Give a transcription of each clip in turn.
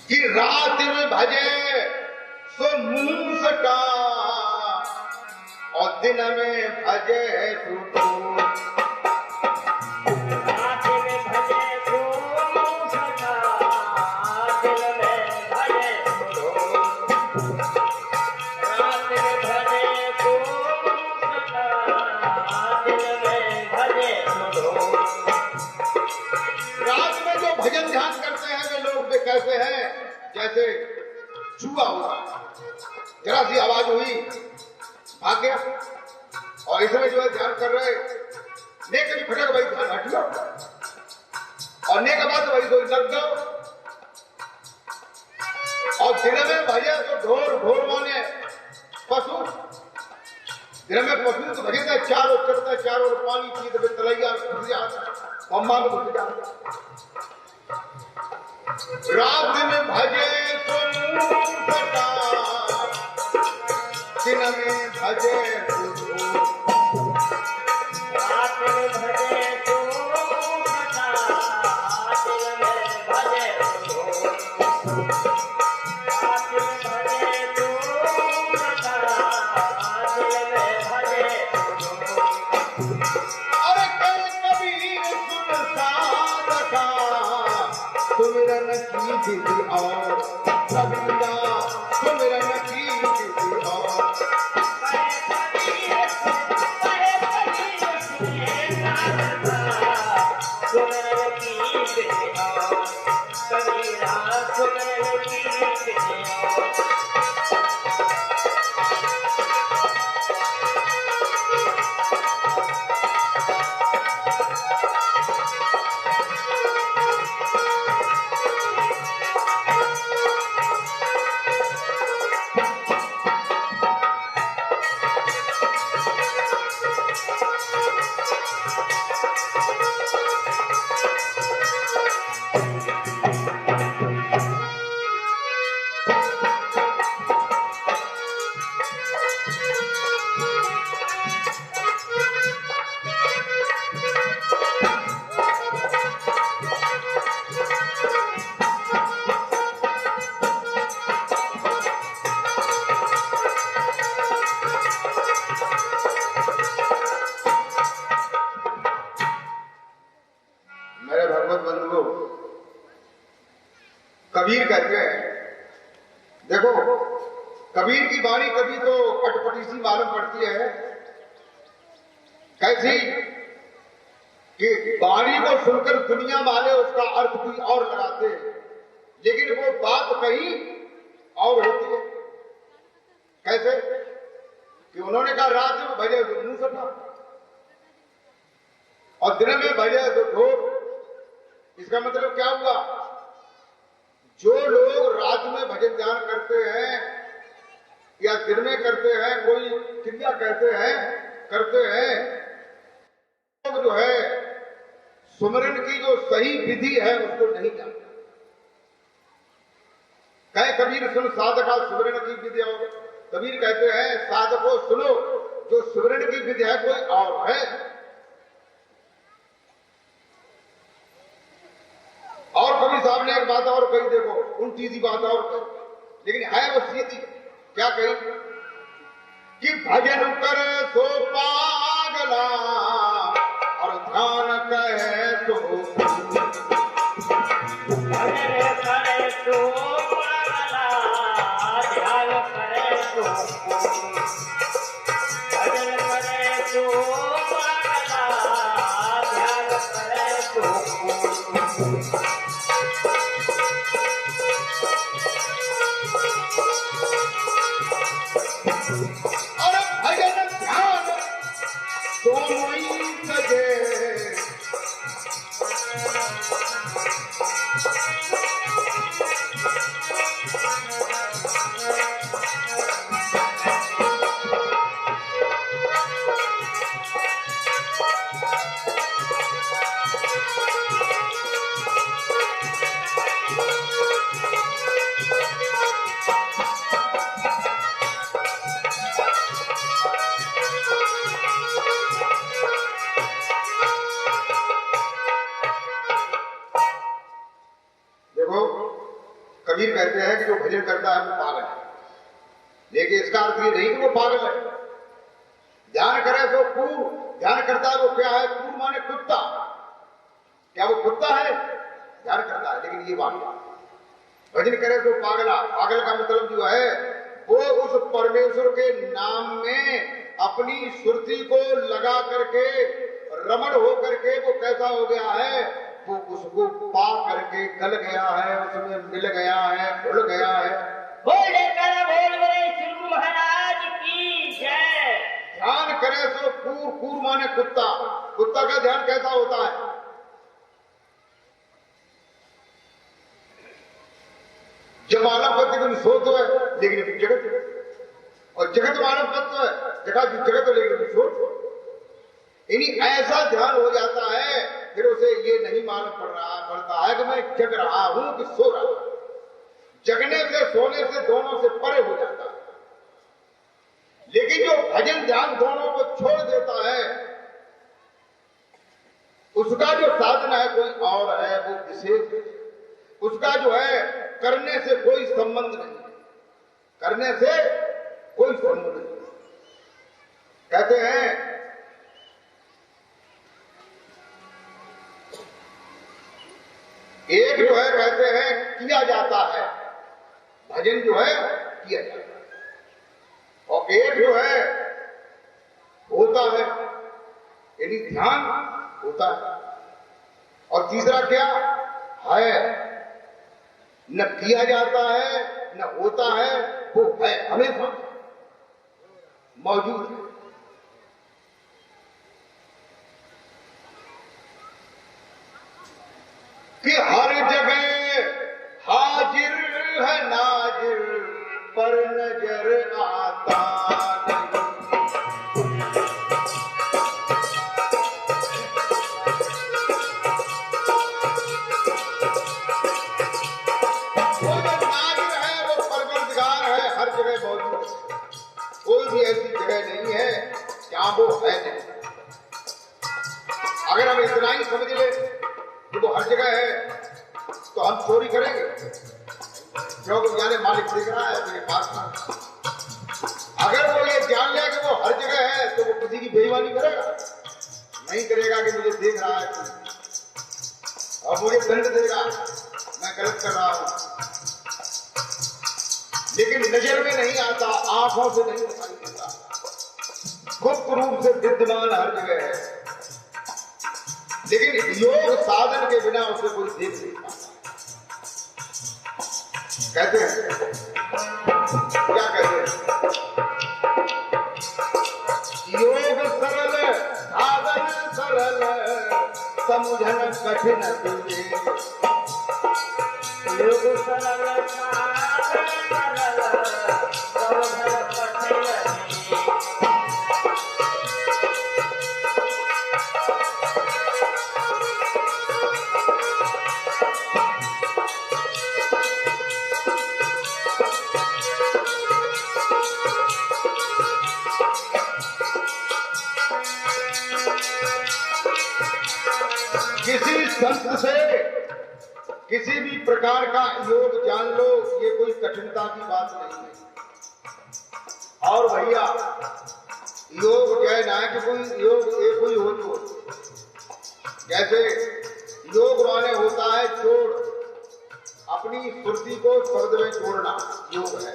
कि रात में भजे सो मूस का और दिन में भजे सो कैसे हैं? जैसे चूहा हुआ, जरा सी आवाज हुई भाग गया, और इसमें जो है ध्यान कर रहे ने कभी फटक भाई ध्यान हट गया, और ने के बाद भाई कोई लग गया, और दिन में भजे तो ढोर ढोर माने पशु, दिन में पशु तो भजे चारों चढ़ता चारों पानी पी तो तलैया अम्मा में घुस जाता, रात में भजे सटा दिन में भजे रात में भजे सटा दिन में भजे रात में भजे सटा दिन में भजे अरे कबीर सुन साधका सुमिरन की विधि और कबीरा सुमिरन की विधि और सुमिरन की विधि और कबीरा सुमिरन की विधि और कबीर कहते हैं, देखो कबीर की वाणी कभी तो अटपटी सी मालूम पड़ती है, कैसी कि वाणी को सुनकर दुनिया वाले उसका अर्थ कोई और लगाते हैं, लेकिन वो बात कहीं और होती है। कैसे कि उन्होंने कहा रात में भजे तो मुंह सटा और दिन में भजे तो ढोर, इसका मतलब क्या हुआ? जो लोग रात में भजन ध्यान करते हैं या दिन में करते हैं, कोई क्रिया कहते हैं करते हैं, लोग जो है सुमरन की जो सही विधि है उसको नहीं जानते। कहे कबीर सुन साधका सुमरन की विधि और कबीर कहते हैं साधको सुनो, जो सुमरन की विधि है कोई और है। और कबीर साहब ने एक बात और कही, देखो उल्टी सी बात और कही, लेकिन है वो सीधी। क्या कही कि भजन करे सो पागला और ध्यान कहे तो भजन करे सो पागला ध्यान करे तो भजन करे सो पागला ध्यान करे तो कबीर कहते हैं कि जो भजन करता है वो पागल है, लेकिन इसका अर्थ ये नहीं कि वो पागल है। ध्यान करे तो कूर, ध्यान करता है वो क्या है? कूर माने कुत्ता। क्या वो कुत्ता है? ध्यान करता है, लेकिन ये बात भजन करे तो पागला। पागल का मतलब जो है वो उस परमेश्वर के नाम में अपनी सुरती को लगा करके रमण हो करके वो कैसा हो गया है, वो उसको पा करके गल गया है, उसमें मिल गया है, भूल गया है। बोले कर बोल बड़े श्री महाराज की जय। ध्यान करे तो कूर, कूर माने कुत्ता। कुत्ता का ध्यान कैसा होता है? जब मानव पति को सोच है लेकिन अभी जगत है, और जगत मानव तत्व है, जगत है लेकिन अभी सोच। इन्हीं ऐसा ध्यान हो जाता है, फिर उसे ये नहीं मालूम पड़ता है कि मैं जग रहा हूं कि सो रहा हूं। जगने से सोने से दोनों से परे हो जाता है। लेकिन जो भजन ध्यान दोनों को छोड़ देता है, उसका जो साधन है कोई और है, वो विशेष है। उसका जो है करने से कोई संबंध नहीं, करने से कोई संबंध नहीं। कहते हैं एक जो है कहते हैं किया जाता है, भजन जो है किया जाता है, और एक जो है होता है, यानी ध्यान होता है। और तीसरा क्या है? न किया जाता है न होता है, वो है, हमेशा मौजूद है। कि हर जगह हाजिर है नाजिर, पर नजर आता नहीं। वो जो नाजिर है वो परवरदिगार है, हर जगह मौजूद है। कोई भी ऐसी जगह नहीं है जहां वो है नहीं। अगर हम इतना ही समझ ले कि वो हर जगह है तो हम चोरी करेंगे, क्योंकि यानी मालिक देख रहा है मेरे पास में। अगर वो ये जान ले कि वो हर जगह है तो वो किसी की बेईमानी करेगा नहीं, करेगा कि मुझे देख रहा है और मुझे दंड देगा, मैं गलत कर रहा हूं। लेकिन नजर में नहीं आता, आंखों से नहीं दिखाई देता, गुप्त रूप से विद्यमान हर जगह है। लेकिन योग साधन के बिना उसे कोई देख नहीं पाता। कहते हैं क्या कहते हैं? योग सरल साधन सरल, समझन कठिन तुझे। योग सरल साधन सरल, समझन कठिन तुझे। किसी संत से किसी भी प्रकार का योग जान लो, ये कोई कठिनता की बात नहीं है। और भैया योग जो है ना कि कोई योग एक कोई हो तो, जैसे योग माने होता है जोड़, अपनी स्फूर्ति को शब्द में जोड़ना योग है।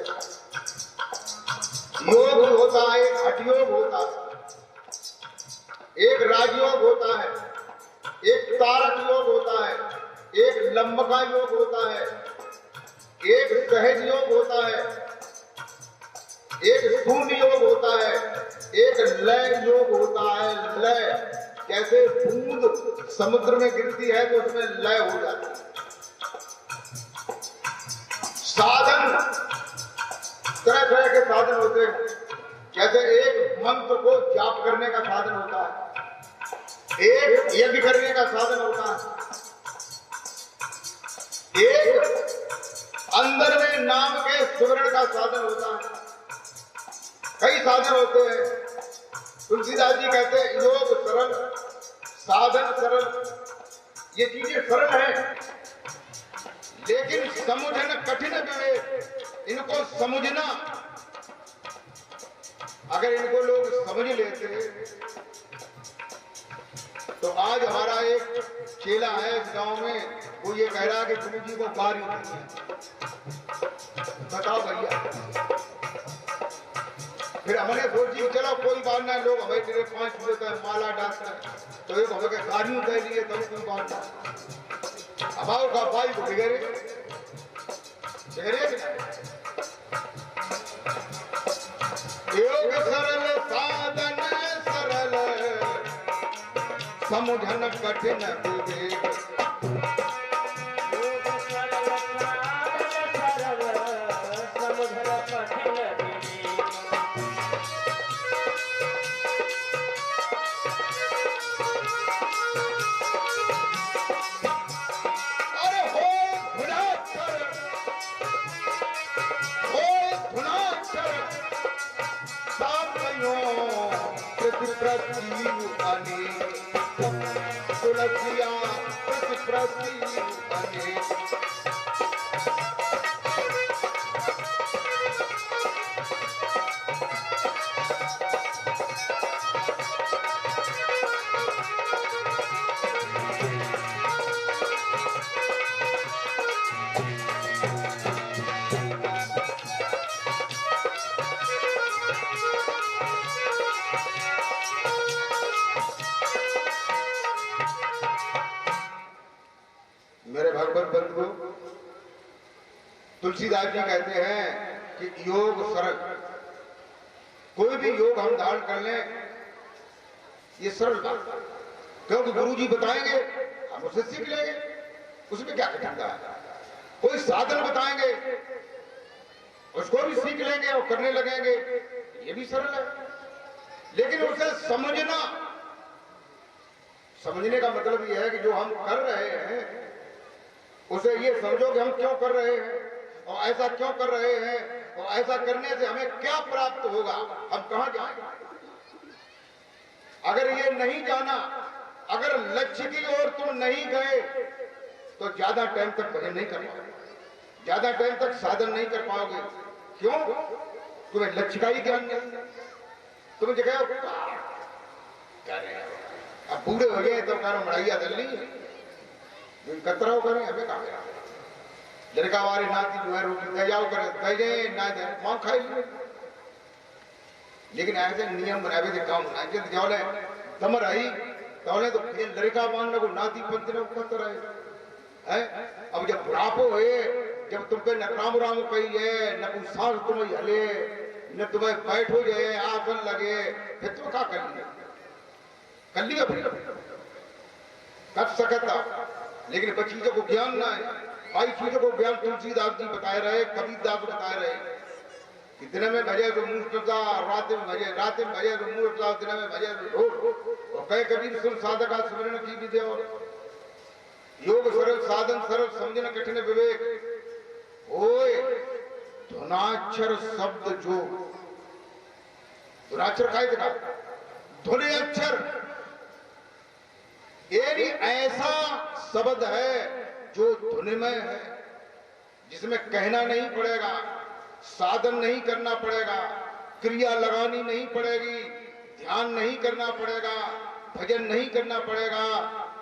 योग होता है, एक हठ योग होता है, एक राजयोग होता है, एक तारक योग होता है, एक लंबका योग होता है, एक सहज योग होता है, एक शून्य योग होता है, एक लय योग होता है। लय जैसे बूंद समुद्र में गिरती है तो उसमें लय हो जाती है। साधन तरह तरह के साधन होते हैं। जैसे एक मंत्र को जाप करने का साधन होता है, एक यज्ञ करने का साधन होता है, एक अंदर में नाम के सुवर्ण का साधन होता है। कई साधन होते हैं। तुलसीदास जी कहते हैं योग सरल साधन सरल, ये चीजें सरल है लेकिन समुझन कठिन विवेक, इनको समझना अगर इनको लोग समझ लेते तो आज हमारा एक चेला है इस गांव में, वो ये कह रहा है कि गुरु जी को गारी नहीं है। बताओ भैया, फिर हमने सोची चलो कोई बात ना, लोग हमें तेरे 5 किलो का माला डालते हैं तो एक हमें गाड़ियों दे लिए तो कोई बात ना। अब का भाई को बिगड़े योग सरल साधन सरल समुझन कठिन विवेक। योग सरल साधन सरल समुझन कठिन विवेक। तुलसिया प्रति अनेक। मेरे भगवत बंधु, तुलसीदास जी कहते हैं कि योग सरल, कोई भी योग हम धारण कर लें ये सरल बात, क्योंकि गुरु जी बताएंगे हम उसे सीख लेंगे, उसमें क्या कठिनता है। कोई साधन बताएंगे उसको भी सीख लेंगे और करने लगेंगे, ये भी सरल है। लेकिन उसे समझने का मतलब ये है कि जो हम कर रहे हैं उसे ये समझो कि हम क्यों कर रहे हैं और ऐसा क्यों कर रहे हैं और ऐसा करने से हमें क्या प्राप्त होगा, हम कहां जाएंगे। अगर ये नहीं जाना, अगर लक्ष्य की ओर तुम नहीं गए तो ज्यादा टाइम तक भजन नहीं कर पाओगे, ज्यादा टाइम तक साधन नहीं कर पाओगे। क्यों? तुम्हें लक्ष्य का ही ज्ञान नहीं। तुम जगह अब बूढ़े हो गए तो कह मड़ाइया दल नहीं कतराव करें, हमें कहा लड़का वाले नाती जो है रोटी दयाव करे दे ना दे मां खाई लिए। लेकिन ऐसे नियम बनावे थे काम जब जौले दम रही तौले तो लड़का मान को नाती पंथ ने कतर है। अब जब बुढ़ापो हुए, जब तुम पे न राम राम कही है, न कोई सांस तुम्हें हले, न तुम्हें बैठो जाए आसन लगे, फिर तुम क्या कर लिया फिर कर सकता। लेकिन चीजों को ज्ञान ना है, भाई चीजों को ज्ञान तुलसीदास जी बताए रहे, कबीरदास बताए रहे कि दिन में भजे तो मूर्खता, रात में भजे तो मूर्खता, दिन में भजे तो ढोल। और कहे कबीर सुन साधका स्मरण की विद्या और योग सरल साधन सरल समझना कठिन विवेक। ओए धुनाक्षर शब्द जो धुनाक्षर खाए थे धुने अक्षर ये ऐसा शब्द है जो धुनमय है, जिसमें कहना नहीं पड़ेगा, साधन नहीं करना पड़ेगा, क्रिया लगानी नहीं पड़ेगी, ध्यान नहीं करना पड़ेगा, भजन नहीं करना पड़ेगा,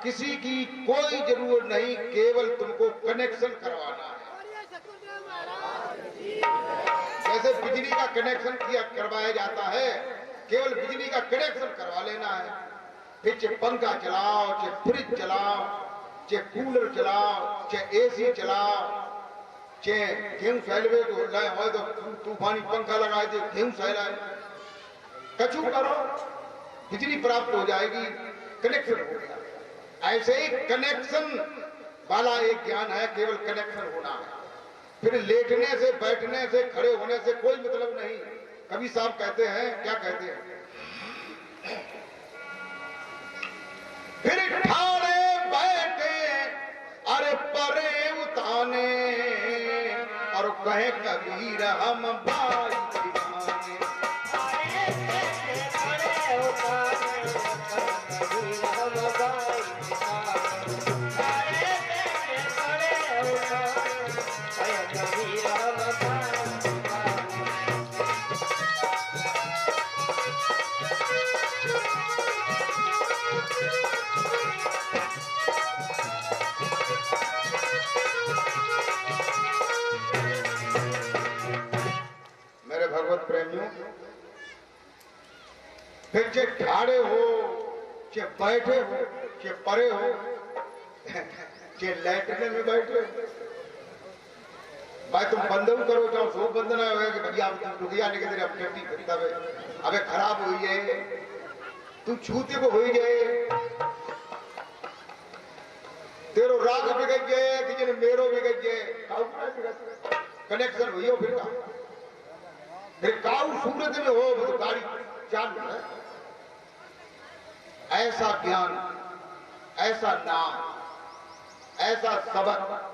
किसी की कोई जरूरत नहीं, केवल तुमको कनेक्शन करवाना है। जैसे बिजली का कनेक्शन करवाया जाता है, केवल बिजली का कनेक्शन करवा लेना है। फिर चाहे पंखा चलाओ, चाहे फ्रिज चलाओ, चाहे कूलर चलाओ, चाहे एसी चलाओ, चाहे गेहूं सैलवे तो हो तो तूफानी पंखा लगाए थे गेहूं सैला कचू करो, बिजली प्राप्त हो जाएगी, कनेक्शन हो गया। ऐसे ही कनेक्शन वाला एक ज्ञान है, केवल कनेक्शन होना है। फिर लेटने से, बैठने से, खड़े होने से कोई मतलब नहीं। कभी साहब कहते हैं, क्या कहते हैं, फिर ठाड़े बैठे अरे परे उताने और कहे कबीर हम भाई दीवाने। मेरे भगवत प्रेमियों, फिर चे ठाड़े हो, चे बैठे हो, चे परे हो, चे लेटने में बैठे हो, भाई तुम बंदन करो जाओ, सो बंद ना हो कि भैया रुकिया नहीं तेरे अब टट्टी फिरता है, अबे खराब हुई है, तू छूते को हुई जाए, तेरो राग बिगड़ जाए कि जने मेरो बिगड़ जाए, कनेक्शन हुई हो फिर काऊ सूरत में हो तो गाड़ी चालू है। ऐसा ज्ञान, ऐसा नाम, ऐसा सबक